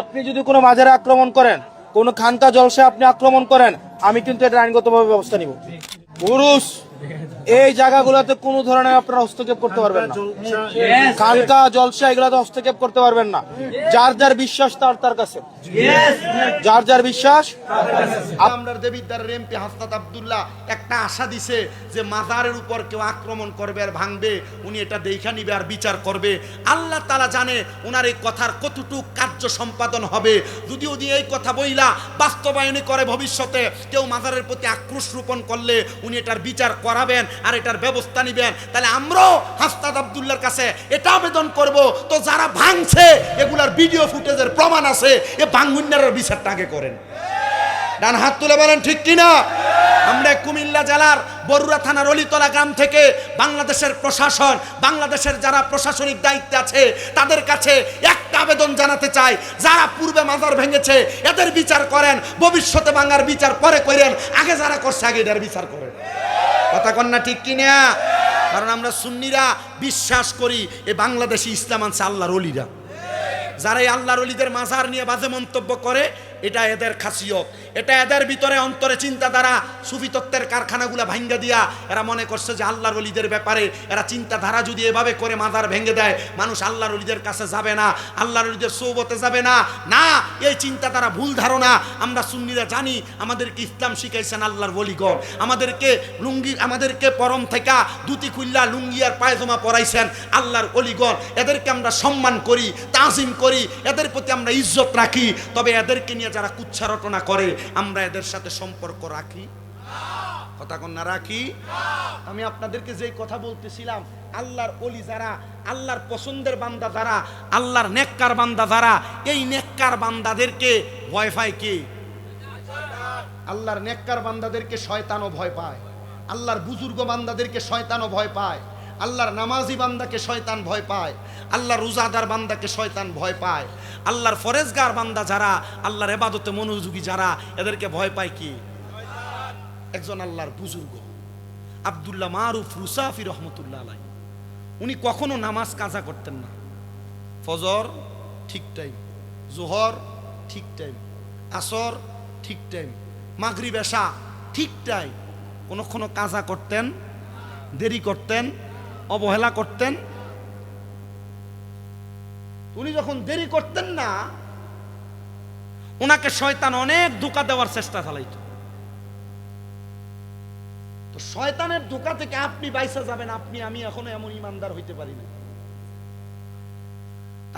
আপনি যদি কোনো মাজারে আক্রমণ করেন, কোনো খানকা জলসায় আপনি আক্রমণ করেন, আমি কিন্তু এটা আইনগতভাবে ব্যবস্থা নিব। পুরুষ এই জায়গাগুলোতে কোনো ধরনের আপনারা হস্তক্ষেপ করতে পারবেন না। খানকা জলসা এগুলাতে হস্তক্ষেপ করতে পারবেন না। যার যার বিশ্বাস তার কাছে, যার যার বিশ্বাস। আমরা দেবিদ্দারের এমপি হাসনাত আব্দুল্লাহ একটা আশা দিছে যে মাজারের উপর কেউ আক্রমণ করবে আর ভাঙবে, উনি এটা দেখা নিবে আর বিচার করবে। আল্লাহ তাআলা জানে ওনার এই কথার কতটুক কার্য সম্পাদন হবে। যদি উনি এই কথা বইলা বাস্তবায়ন করে ভবিষ্যতে কেউ মাজারের প্রতি আক্রোশ রোপণ করলে উনি এটার বিচার করাবেন আর এটার ব্যবস্থা নিবেন। তাহলে আমরাও হাসনাত আব্দুল্লাহর কাছে এটা আবেদন করব, তো যারা ভাঙছে এগুলার ভিডিও ফুটেজের প্রমাণ আছে, এ ভাঙুন্নার বিচারটা আগে করেন। ডান হাত তুলে বলেন ঠিক কিনা। আমরা কুমিল্লা জেলার বরুড়া থানার অলিতলা গ্রাম থেকে বাংলাদেশের প্রশাসন, বাংলাদেশের যারা প্রশাসনিক দায়িত্বে আছে তাদের কাছে একটা আবেদন জানাতে চাই, যারা পূর্বে মাজার ভেঙেছে এদের বিচার করেন, ভবিষ্যতে ভাঙার বিচার পরে করেন, আগে যারা করছে আগে এদের বিচার করেন। কথা কন না ঠিক কিনা? কারণ আমরা সুন্নিরা বিশ্বাস করি এ বাংলাদেশি ইসলাম আনছে আল্লাহর ওলিরা। যারা এই আল্লাহর ওলিদের মাজার নিয়ে বাজে মন্তব্য করে এটা এদের খাসিয়ত, এটা এদের ভিতরে অন্তরে চিন্তাধারা। সুফি তত্ত্বের কারখানাগুলা ভাঙ্গা দিয়া এরা মনে করছে যে আল্লাহর ওলিদের ব্যাপারে এরা চিন্তাধারা যদি এভাবে করে মাজার ভেঙে দেয়, মানুষ আল্লাহর ওলিদের কাছে যাবে না, আল্লাহর ওলিদের সোহবতে যাবে না। না, এই চিন্তাধারা ভুল ধারণা। আমরা সুন্নিরা জানি আমাদেরকে ইসলাম শিখাইছেন আল্লাহর ওলিগণ, আমাদেরকে পরম থেকে দুটি খুল্লা লুঙ্গি আর পায়জামা পরাইছেন আল্লাহর ওলিগণ। এদেরকে আমরা সম্মান করি, তাজিম করি, এদের প্রতি আমরা ইজ্জত রাখি। তবে এদেরকে নিয়ে যারা কুচ্ছা রটনা করে আমরা এদের সাথে সম্পর্ক রাখি, কথা কন না রাখি। আমি আপনাদেরকে যে কথা বলতেছিলাম, আল্লাহর ওলি যারা, আল্লাহর পছন্দের বান্দা যারা, আল্লাহর নেককার বান্দা যারা, এই নেককার বান্দাদেরকে ভয় পায় কে? আল্লাহর নেককার বান্দাদেরকে শয়তানও ভয় পায়, আল্লাহর বুজুর্গ বান্দাদেরকে শয়তানও ভয় পায়, আল্লাহর নামাজি বান্দাকে শয়তান ভয় পায়, আল্লাহর রোজাদার বান্দাকে শয়তান ভয় পায়, আল্লাহর ফরেজগার বান্দা যারা, আল্লাহর ইবাদতে মনোযোগী যারা, এদেরকে ভয় পায় কি? একজন আল্লাহর বুজুর্গ আব্দুল্লাহ মারুফ রুসাফি রহমতুল্লাহ আলাইহি, উনি কখনো নামাজ কাজা করতেন না। ফজর ঠিক টাইম, জোহর ঠিক টাইম, আসর ঠিক টাইম, মাগরিব এশা ঠিক টাইম। কোনো কাজা করতেন, দেরি করতেন, অবহেলা করতেন। উনি যখন দেরি করতেন না, ওনাকে শয়তান অনেক ধোঁকা দেওয়ার চেষ্টা চালাইত। তো শয়তানের ধোঁকা থেকে আপনি বাইসা যাবেন, আপনি আমি এখনো এমন ইমানদার হইতে পারি না।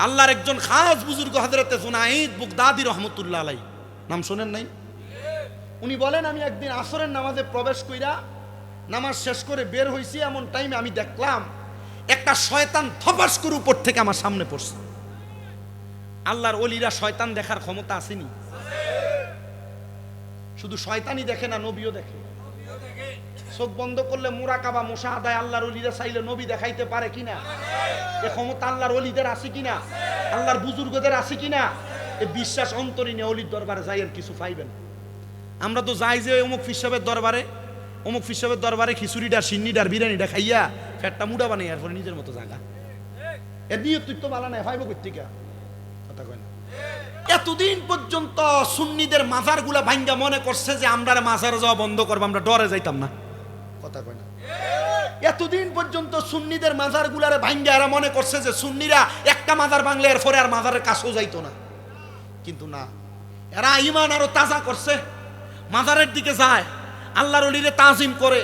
আল্লাহর একজন খাস বুজুর্গ হযরতে জুনাইদ বুগদাদি রহমতুল্লাহ আলাইহি, নাম শুনেন নাই? উনি বলেন, আমি একদিন আসরের নামাজে প্রবেশ কইরা নামাজ শেষ করে বের হইছি, এমন টাইমে আমি দেখলাম একটা শয়তান থপাস করে উপর থেকে আমার সামনে পড়ছে। আল্লাহর ওলিরা শয়তান দেখার ক্ষমতা আসেনি? শুধু শয়তানই দেখে না, নবীও দেখে। চোখ বন্ধ করলে মুরাকাবা মুশাহাদায় আল্লাহর ওলিরা চাইলে নবী দেখাইতে পারে কিনা? এ ক্ষমতা আল্লাহর ওলিদের আছে কিনা? আল্লাহর বুজুর্গদের আছে কিনা? এ বিশ্বাস অন্তরিনে ওলির দরবারে যাই আর কিছু পাইবেন। আমরা তো যাই যে অমুক ফিসাবের দরবারে, অমুক ফিসাবের দরবারে খিচুড়িটা, সিন্নিটার, বিরিয়ানিটা খাইয়া ফ্যাটটা মুডা বানাই এরপরে নিজের মতো জায়গা। এর নিয়ে তুই তো বালা নাই, ভাইব কর্তিকা কথা কয় না। এতদিন পর্যন্ত সুন্নিদের মাজার গুলা ভাঙ্গা মনে করছে যে আমরা মাজারে যাওয়া বন্ধ করবো, আমরা ডরে যাইতাম না, কথা কয় না। এতদিন পর্যন্ত সুন্নিদের মাজার গুলারে ভাঙ্গা এরা মনে করছে যে সুন্নিরা একটা মাজার ভাঙলে এরপরে আর মাজারের কাছেও যাইতো না। কিন্তু না, এরা ঈমান আরো তাজা করছে, মাজারের দিকে যায়, আল্লাহর ওলিরে তাজিম করে,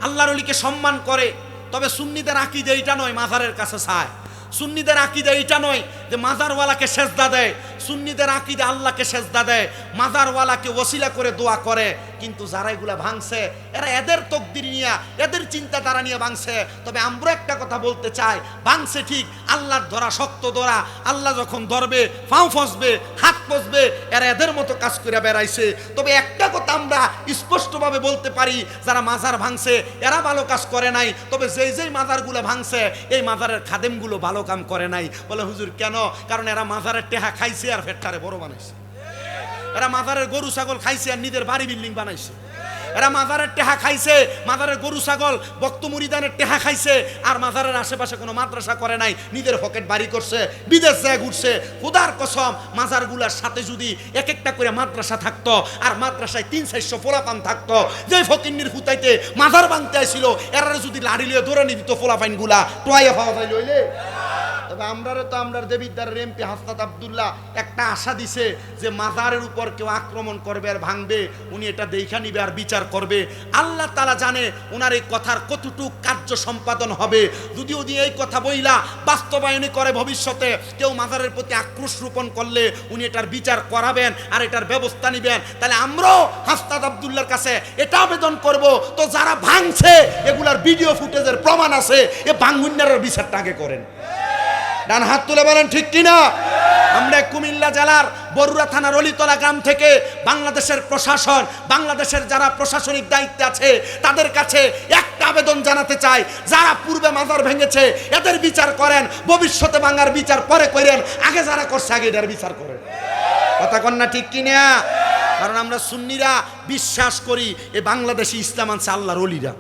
আল্লাহর ওলিকে সম্মান করে। তবে সুন্নিদের আকীদা এটা নয় মাজারের কাছে চায়, সুন্নিদের আকীদা এটা নয় যে মাজারওয়ালাকে সেজদা দেয়, সুন্নিদের আকীদা আল্লাহকে সেজদা দেয়, মাজারওয়ালাকে ওসিলা করে দোয়া করে। কিন্তু যারা এগুলা ভাঙছে এরা এদের তকদির নিয়ে, এদের চিন্তাধারা নিয়ে ভাঙছে। তবে আমরা একটা কথা বলতে চাই, ভাঙছে ঠিক, আল্লাহর ধরা শক্ত ধরা, আল্লাহ যখন ধরবে পাও ফসবে, হাত ফসবে, এরা এদের মতো কাজ করে বেড়াইছে। তবে একটা কথা আমরা স্পষ্টভাবে বলতে পারি, যারা মাজার ভাঙছে এরা ভালো কাজ করে নাই। তবে যেই মাজারগুলো ভাঙছে এই মাজারের খাদেমগুলো ভালো কাম করে নাই। বলে হুজুর কেন? কারণ এরা মাজারের টেহা খাইছে আর ফেটটারে বড় বানাইছে, এরা মাজারের গরু ছাগল খাইছে আর নিজের বাড়ি বিল্ডিং বানাইছে, এরা মাজারের টেহা খাইছে, মাজারের গরু ছাগল বক্ত মুরিদানের টেহা খাইছে, আর মাজারের আশেপাশে কোনো মাদ্রাসা করে নাই, নিজের পকেট বাড়ি করছে, বিদেশ যায় ঘুরছে। খোদার কসম, মাজারগুলার সাথে যদি এক একটা করে মাদ্রাসা থাকতো, আর মাদ্রাসায় 300-400 পোলাপান থাকতো, যে ফকিন্নির ফুতাইতে মাজার ভাঙতে আইছিল, এরা যদি লাড়ি লিয়ে ধরে নি দিত পোলাপাইন গুলা টোয়াইয়া পাওয়া যায় লইলে। তবে আমরার দেবিদ্বারের এমপি হাসনাত আব্দুল্লাহ একটা আশা দিছে যে মাজারের উপর কেউ আক্রমণ করবে আর ভাঙবে, উনি এটা দেখা নিবে আর বিচার করবে। আল্লাহ তাআলা জানে ওনার এই কথার কতটুক কার্য সম্পাদন হবে। যদি উনি এই কথা বইলা বাস্তবায়নী করে ভবিষ্যতে কেউ মাজারের প্রতি আক্রোশ রোপণ করলে উনি এটার বিচার করাবেন আর এটার ব্যবস্থা নিবেন। তাহলে আমরাও হাসনাত আব্দুল্লাহর কাছে এটা আবেদন করব, তো যারা ভাঙছে এগুলার ভিডিও ফুটেজের প্রমাণ আছে, এ ভাঙুন্নারের বিচারটা আগে করেন। ডান হাত তুলে বলেন ঠিক কিনা? আমরা কুমিল্লা জেলার বরুড়া থানার অলিতলা গ্রাম থেকে বাংলাদেশের প্রশাসন, বাংলাদেশের যারা প্রশাসনিক দায়িত্বে আছে তাদের কাছে একটা আবেদন জানাতে চাই, যারা পূর্বে মাজার ভেঙেছে এদের বিচার করেন, ভবিষ্যতে ভাঙার বিচার পরে করেন, আগে যারা করছে আগে এদের বিচার করেন। কথা কন না ঠিক কিনা? কারণ আমরা সুন্নিরা বিশ্বাস করি এই বাংলাদেশি ইসলাম আনছে আল্লাহর ওলিরা।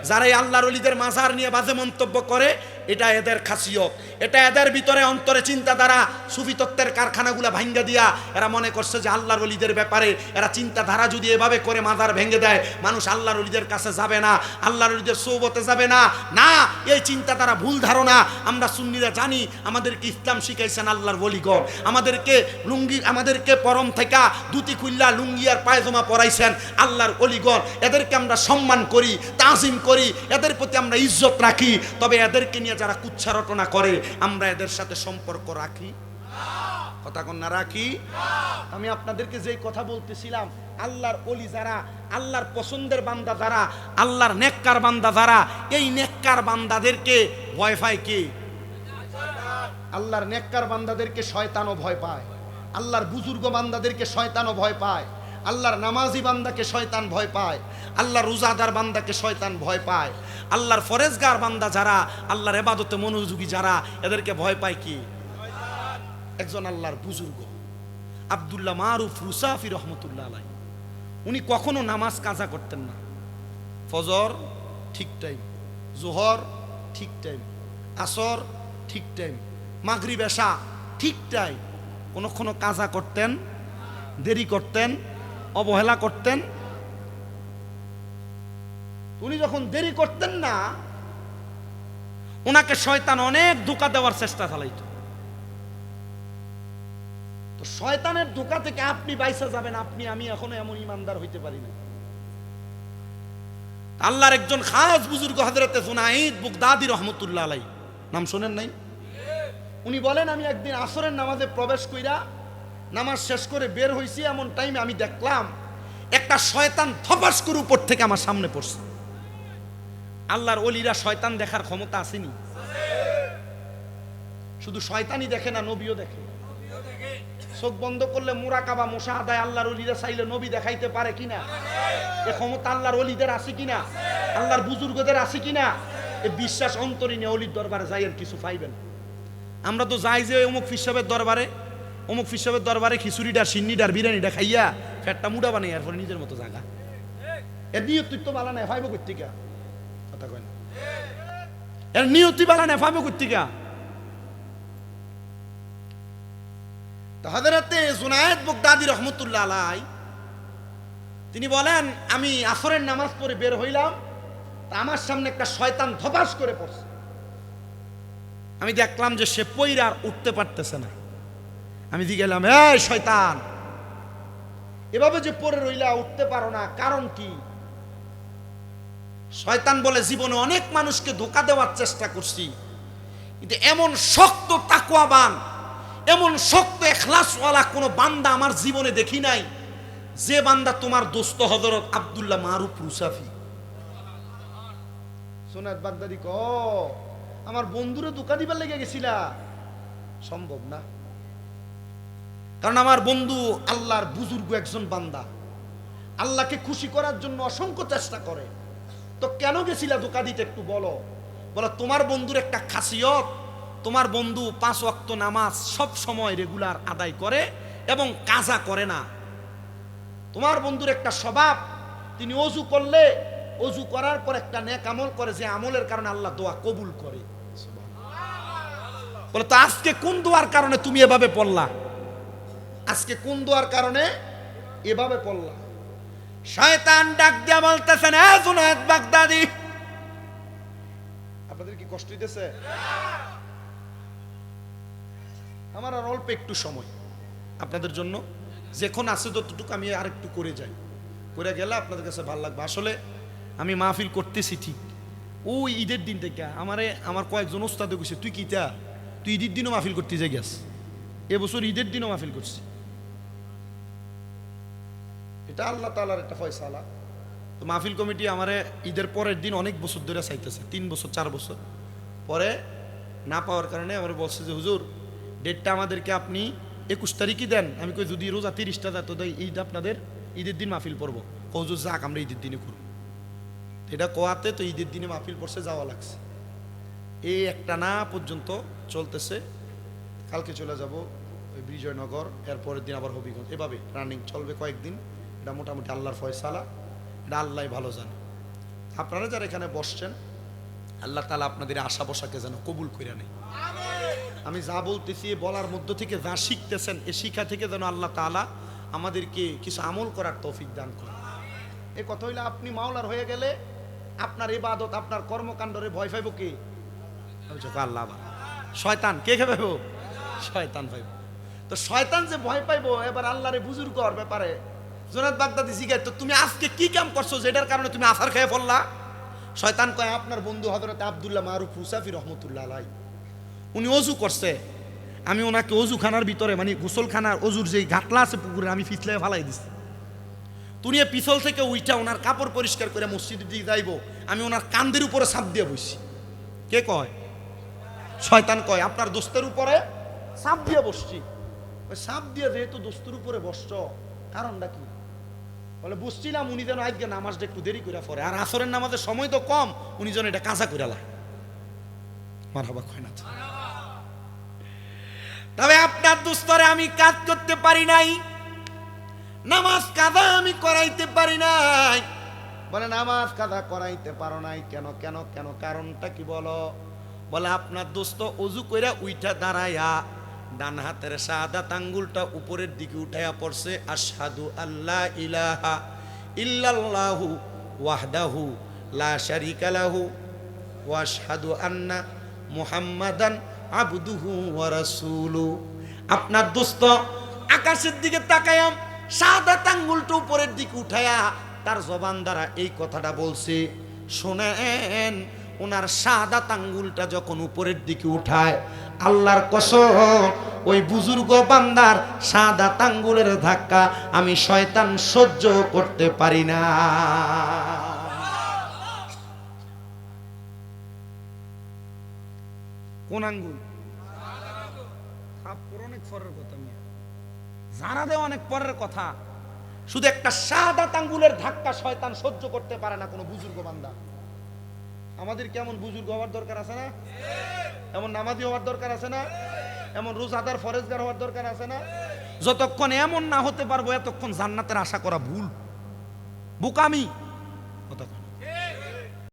যারা এই আল্লাহর ওলিদের মাজার নিয়ে বাজে মন্তব্য করে, এটা এদের খাসিয়ত, এটা এদের ভিতরে অন্তরে চিন্তাধারা। সুফি তত্ত্বের কারখানাগুলা ভাঙ্গা দিয়া এরা মনে করছে যে আল্লাহর ওলিদের ব্যাপারে এরা চিন্তাধারা যদি এভাবে করে মাজার ভেঙে দেয়, মানুষ আল্লাহর ওলিদের কাছে যাবে না, আল্লাহর ওলিদের সোহবতে যাবে না। না, এই চিন্তাধারা ভুল ধারণা। আমরা সুন্নিরা জানি আমাদেরকে ইসলাম শিখাইছেন আল্লাহর ওলিগণ, আমাদেরকে পরম থেকে দুটি খুল্লা লুঙ্গি আর পায়জামা পরাইছেন আল্লাহর ওলিগণ। এদেরকে আমরা সম্মান করি, তাজিম করি, এদের প্রতি আমরা ইজ্জত রাখি। তবে এদেরকে নিয়ে যারা কুচ্ছা রটনা করে আমরা এদের সাথে সম্পর্ক রাখি? কথা কন না রাখি? আমি আপনাদেরকে যে কথা বলতেছিলাম, আল্লাহর ওলি যারা, আল্লাহর পছন্দের বান্দা যারা, আল্লাহর নেককার বান্দা যারা, এই নেককার বান্দাদেরকে ভয় পায় কে? আল্লাহর নেককার বান্দাদেরকে শয়তানও ভয় পায়, আল্লাহর বুজুর্গ বান্দাদেরকে শয়তানও ভয় পায়, আল্লাহর নামাজি বান্দাকে শয়তান ভয় পায়, আল্লাহর রোজাদার বান্দাকে শয়তান ভয় পায়, আল্লাহর ফরেজগার বান্দা যারা, আল্লাহর ইবাদতে মনোযোগী যারা, এদেরকে ভয় পায় কি? একজন আল্লাহর বুজুর্গ আব্দুল্লাহ মারুফ রুসাফি রহমতুল্লাহ আলাইহি, উনি কখনো নামাজ কাজা করতেন না। ফজর ঠিক টাইম, জোহর ঠিক টাইম, আসর ঠিক টাইম, মাগরিব এশা ঠিক টাইম। কোনো কাজা করতেন, দেরি করতেন, অবহেলা করতেন। উনি যখন দেরি করতেন না, ওনাকে শয়তান অনেক ধোঁকা দেওয়ার চেষ্টা চালাইত। তো শয়তানের ধোঁকা থেকে আপনি বাইসা যাবেন, আপনি আমি এখনো এমন ইমানদার হইতে পারি না। আল্লাহর একজন খাস বুজুর্গ হযরতে জুনাইদ বুগদাদি রহমতুল্লাহ আলাইহি, নাম শুনেন নাই? উনি বলেন, আমি একদিন আসরের নামাজে প্রবেশ কইরা নামাজ শেষ করে বের হইছি, এমন টাইমে আমি দেখলাম একটা শয়তান থপাস করে উপর থেকে আমার সামনে পড়ছে। আল্লাহর ওলিরা শয়তান দেখার ক্ষমতা আসেনি? শুধু শয়তানই দেখে না, নবীও দেখে। চোখ বন্ধ করলে মুরাকাবা মুশাহাদায় আল্লাহর ওলিরা চাইলে নবী দেখাইতে পারে কিনা? এ ক্ষমতা আল্লাহর ওলিদের আছে কিনা? আল্লাহর বুজুর্গদের আছে কিনা? এ বিশ্বাস অন্তরে নিয়ে ওলির দরবারে যাই আর কিছু পাইবেন। আমরা তো যাই যে অমুক ফিসাবের দরবারে, অমুক ফিসাবের দরবারে খিচুড়িটার সিন্নিটার বিরিয়ানিটা খাইয়া ফ্যাটটা মুডা বানাই, এরপরে নিজের মতো জায়গা। এর নিয়তি তো বালা নাই, ফাইব কর্তিকা। কথা কয় না, এর নিয়তি বালা নাই, ফাইব কর্তিকা। হযরতে জুনায়েদ বুগদাদি রহমতুল্লাহ আলাইহি তিনি বলেন, আমি আসরের নামাজ পড়ে বের হইলাম, তা আমার সামনে একটা শয়তান ধপাস করে পড়ছে। আমি দেখলাম যে সে পইরা আর উঠতে পারতেছে না। আমি গেলাম, এই শয়তান, এভাবে যে পড়ে রইলা উঠতে পারো না, কারণ কি? শয়তান বলে, জীবনে অনেক মানুষকে ধোঁকা দেওয়ার চেষ্টা করছি, কিন্তু এমন শক্ত তাকওয়াবান, এমন শক্ত ইখলাসওয়ালা কোনো বান্দা আমার জীবনে দেখি নাই, যে বান্দা তোমার দোস্ত হযরত আব্দুল্লাহ মারুফ রুসাফি। সোনাত বাগদাদি ক, আমার বন্ধুরে ধোঁকা দিবার লেগে গেছিলা? সম্ভব না, কারণ আমার বন্ধু আল্লাহর বুজুর্গ একজন বান্দা, আল্লাহকে খুশি করার জন্য অসংখ্য চেষ্টা করে। তো কেন গেছিলা ধোঁকা দিতে একটু বলো। বলো, তোমার বন্ধুর একটা খাসিয়ত, তোমার বন্ধু 5 ওয়াক্ত নামাজ সব সময় রেগুলার আদায় করে এবং কাজা করে না। তোমার বন্ধুর একটা স্বভাব, তিনি অজু করলে অজু করার পর একটা নেক আমল করে, যে আমলের কারণে আল্লাহ দোয়া কবুল করে। বলে তো আজকে কোন দোয়ার কারণে তুমি এভাবে পড়লা? আজকে কোন দোয়ার কারণে এভাবে পড়লা? শয়তান ডাক দিয়া বলতেছেন, এ জুনায়েদ বাগদাদি, আপনাদের কি কষ্ট হইতেছে? আমার আর অল্প একটু সময় আপনাদের জন্য, যখন আছে ততটুকু আমি আর একটু করে যাই, করে গেলে আপনাদের কাছে ভালো লাগবে। আসলে আমি মাহফিল করতেছি ঠিক ওই ঈদের দিন থেকে আমার কয়েকজন ওস্তাদে কইছে, তুই কিটা, তুই ঈদের দিনও মাহফিল করতে যাই গেছ। এবছর ঈদের দিনও মাহফিল করছি। এটা আল্লাহ তাআলার একটা ফয়সালা। তো মাহফিল কমিটি আমারে ঈদের পরের দিন অনেক বছর ধরে চাইতেছে, 3 বছর 4 বছর পরে না পাওয়ার কারণে আমার বলছে যে হুজুর ডেটটা আমাদেরকে আপনি 21 তারিখই দেন। আমি কই যদি রোজা 30টা যায় তো ঈদ আপনাদের ঈদের দিন মাহফিল পড়বো। হুজুর যাক আমরা ঈদের দিনে করব। এটা কোয়াতে তো ঈদের দিনে মাহফিল পড়ছে, যাওয়া লাগছে। এই একটা না পর্যন্ত চলতেছে। কালকে চলে যাব ওই বিজয়নগর, এরপরের দিন আবার হবিগঞ্জ, এভাবে রানিং চলবে কয়েকদিন। এটা মোটামুটি আল্লাহর ফয়সালা, এটা আল্লাহ ভালো জানে। আপনারা যারা এখানে বসছেন আল্লাহ তাআলা আপনাদের আশা বসাকে যেন কবুল করে নেয়। আমি যা বলতেছি বলার মধ্য থেকে যা শিখতেছেন, এই শিক্ষা থেকে যেন আল্লাহ তাআলা আমাদেরকে কিছু আমল করার তৌফিক দান করেন। এই কথা হইলে আপনি মাওলার হয়ে গেলে আপনার ইবাদত, আপনার কর্মকাণ্ডরে ভয় পাইব কে? আল্লাহ। শয়তান কে পাইব? শয়তান পাইব। তো শয়তান যে ভয় পাইব, এবার আল্লাহরে বুজুর্গর ব্যাপারে জুনায়েদ বাগদাদি জিজ্ঞাসা, তো তুমি আজকে কি কাম করছো যেটার কারণে তুমি আসার খেয়ে পড়লা? শয়তান কয়, আপনার বন্ধু হযরত আব্দুল্লাহ মারুফ হুসাফি রহমতুল্লাহ আলাইহি, উনি অজু করছে, আমি ওনাকে অজুখানার ভিতরে মানে গোসলখানার অজুর যে ঘাটলা আছে পুকুরে আমি পিছলে ফালাই দিছি। তুই পিছল থেকে উইটা ওনার কাপড় পরিষ্কার করে মসজিদের দিকে যাইব, আমি ওনার কান্দের উপরে ছাপ দিয়ে বসছি। কে কয়? শয়তান কয় আপনার দোস্তের উপরে ছাপ দিয়ে বসছি। ওই ছাপ দিয়ে যেহেতু দোস্তের উপরে বসছ, কারণটা কি? বলে বুঝছিলাম উনি যেন আজকে নামাজটা একটু দেরি করে পড়ে, আর আসরের নামাজের সময় তো কম, উনি যেন এটা কাঁচা করে লা। মারহাবা কয় না? তবে আপনার দোস্তরে আমি কাজ করতে পারি নাই, নামাজ কাজা আমি করাইতে পারি নাই। বলে নামাজ কাজা করাইতে পারো নাই কেন? কেন কেন কারণটা কি বলো? বলে আপনার দোস্ত অজু কইরা উইঠা দাঁড়ায়া ডান হাতের শাহাদাত আঙ্গুলটা উপরের দিকে উঠায়া পড়ছে, আশহাদু আল্লা ইলাহা ইল্লাল্লাহু ওয়াহদাহু লা শারীকা লাহু ওয়া আশহাদু আন্না মুহাম্মাদান আবদুহু ওয়া রাসূলুহু। আপনার দোস্ত আকাশের দিকে তাকায়াম শাহাদাত আঙ্গুলটা উপরের দিকে উঠায়া তার জবান দ্বারা এই কথাটা বলছে। শোনেন, ওনার শাহাদাত আঙ্গুলটা যখন উপরের দিকে উঠায়, আল্লাহর কসম ওই বুজুর্গ বান্দার শাহাদাত আঙ্গুলের ধাক্কা আমি শয়তান সহ্য করতে পারি না। কোন আঙ্গুল? অনেক পরের কথা, জানা দেওয়া অনেক পরের কথা। শুধু একটা শাহাদাত আঙ্গুলের ধাক্কা শয়তান সহ্য করতে পারে না কোন বুজুর্গ বান্দা। আমাদের কেমন বুজুর্গ হওয়ার দরকার আছে না? এমন নামাজি হওয়ার দরকার আছে না? এমন রোজাদার ফরেজগার হওয়ার দরকার আছে না? যতক্ষণ এমন না হতে পারবো এতক্ষণ জান্নাতের আশা করা ভুল, বোকামি। কথা